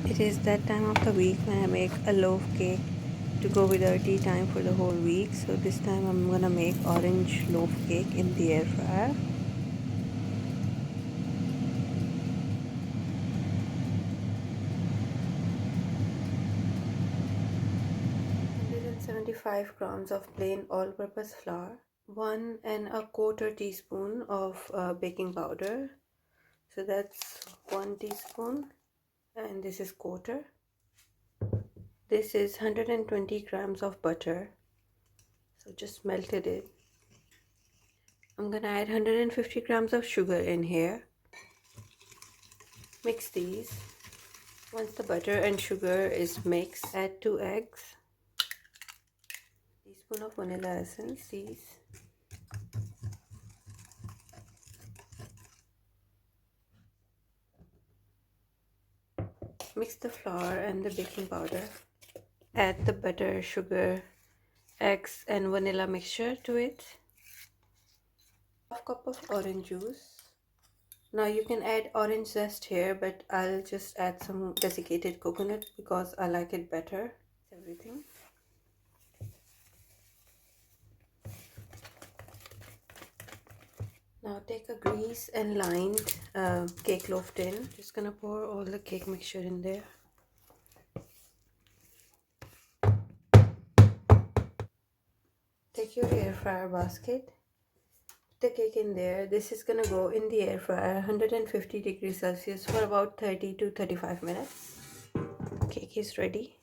It is that time of the week when I make a loaf cake to go with our tea time for the whole week. So this time I'm gonna make orange loaf cake in the air fryer. 175 grams of plain all-purpose flour, 1¼ teaspoon of baking powder. So that's 1 teaspoon, and this is quarter. This is 120 grams of butter. So just melted it. I'm gonna add 150 grams of sugar in here. Mix these. Once the butter and sugar is mixed, add 2 eggs, teaspoon of vanilla essence, these. Mix the flour and the baking powder. Add the butter, sugar, eggs and vanilla mixture to it. Half cup of orange juice. Now you can add orange zest here, but I'll just add some desiccated coconut because I like it better. Everything. Now take a grease and lined cake loaf tin. Just gonna pour all the cake mixture in there. Take your air fryer basket. Put the cake in there. This is gonna go in the air fryer 150 degrees Celsius for about 30 to 35 minutes. Cake is ready.